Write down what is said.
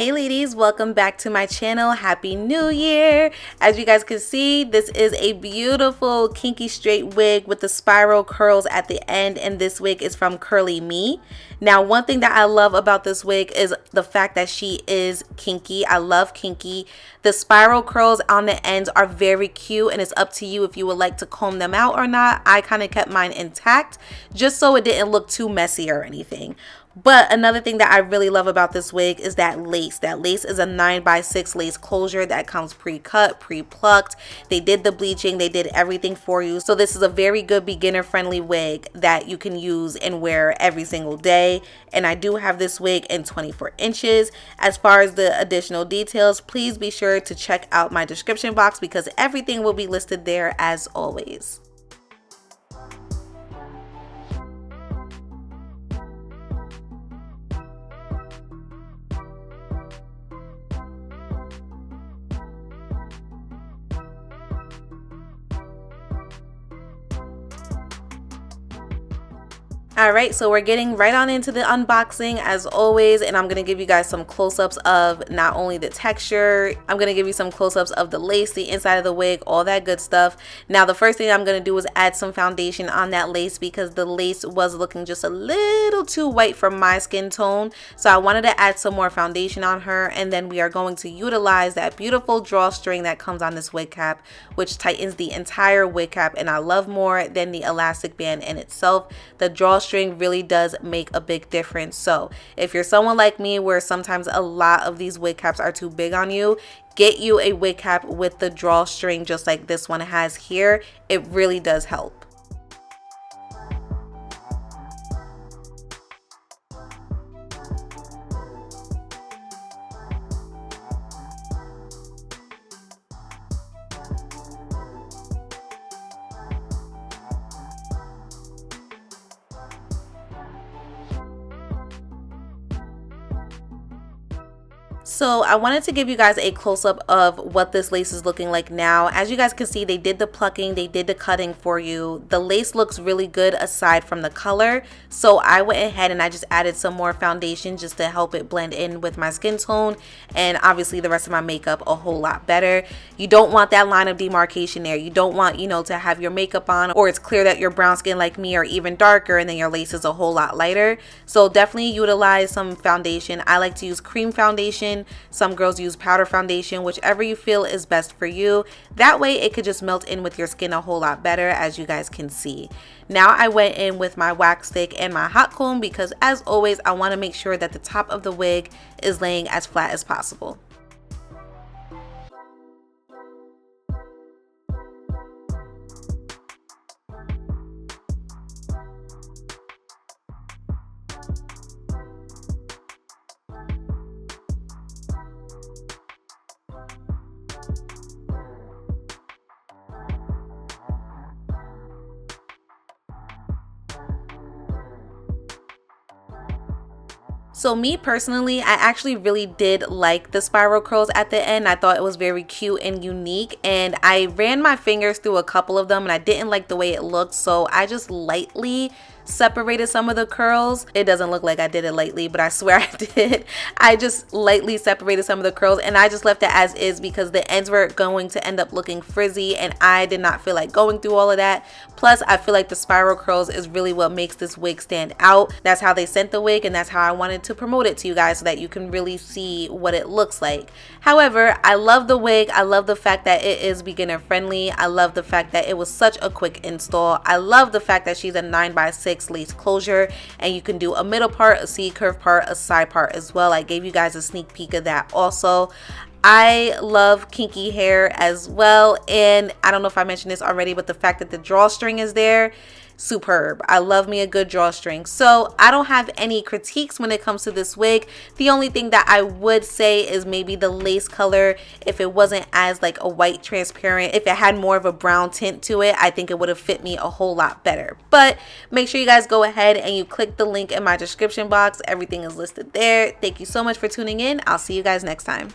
Hey ladies, welcome back to my channel. Happy New Year. As you guys can see, this is a beautiful kinky straight wig with the spiral curls at the end, and this wig is from Curlyme. Now, one thing that I love about this wig is the fact that she is kinky. I love kinky. The spiral curls on the ends are very cute, and it's up to you if you would like to comb them out or not. I kind of kept mine intact just so it didn't look too messy or anything. But another thing that I really love about this wig is that lace. That lace is a 9x6 lace closure that comes pre-cut, pre-plucked. They did the bleaching, they did everything for you. So this is a very good beginner-friendly wig that you can use and wear every single day. And I do have this wig in 24 inches. As far as the additional details, please be sure to check out my description box because everything will be listed there as always. Alright, so we're getting right on into the unboxing as always, and I'm going to give you guys some close-ups of not only the texture, I'm going to give you some close-ups of the lace, the inside of the wig, all that good stuff. Now the first thing I'm going to do is add some foundation on that lace because the lace was looking just a little too white for my skin tone, so I wanted to add some more foundation on her, and then we are going to utilize that beautiful drawstring that comes on this wig cap, which tightens the entire wig cap, and I love more than the elastic band in itself. The drawstring really does make a big difference. So if you're someone like me where sometimes a lot of these wig caps are too big on you, get you a wig cap with the drawstring just like this one has here. It really does help. So I wanted to give you guys a close-up of what this lace is looking like now. As you guys can see, they did the plucking, they did the cutting for you. The lace looks really good aside from the color. So I went ahead and I just added some more foundation just to help it blend in with my skin tone and obviously the rest of my makeup a whole lot better. You don't want that line of demarcation there. You don't want, to have your makeup on or it's clear that you're brown skin like me or even darker and then your lace is a whole lot lighter. So definitely utilize some foundation. I like to use cream foundation. Some girls use powder foundation, whichever you feel is best for you. That way it could just melt in with your skin a whole lot better, as you guys can see. Now I went in with my wax stick and my hot comb because as always I want to make sure that the top of the wig is laying as flat as possible. So me personally, I actually really did like the spiral curls at the end. I thought it was very cute and unique, and I ran my fingers through a couple of them and I didn't like the way it looked, so I just lightly separated some of the curls. It doesn't look like I did it lightly, but I swear I did. I just lightly separated some of the curls and I just left it as is because the ends were going to end up looking frizzy and I did not feel like going through all of that. Plus I feel like the spiral curls is really what makes this wig stand out. That's how they sent the wig and that's how I wanted to promote it to you guys so that you can really see what it looks like. However, I love the wig. I love the fact that it is beginner friendly. I love the fact that it was such a quick install. I love the fact that she's a 9x6 lace closure and you can do a middle part, a C curve part, a side part as well. I gave you guys a sneak peek of that also. I love kinky hair as well, and I don't know if I mentioned this already, but the fact that the drawstring is there, superb. I love me a good drawstring. So I don't have any critiques when it comes to this wig. The only thing that I would say is maybe the lace color. If it wasn't as like a white transparent, if it had more of a brown tint to it, I think it would have fit me a whole lot better. But make sure you guys go ahead and you click the link in my description box. Everything is listed there. Thank you so much for tuning in. I'll see you guys next time.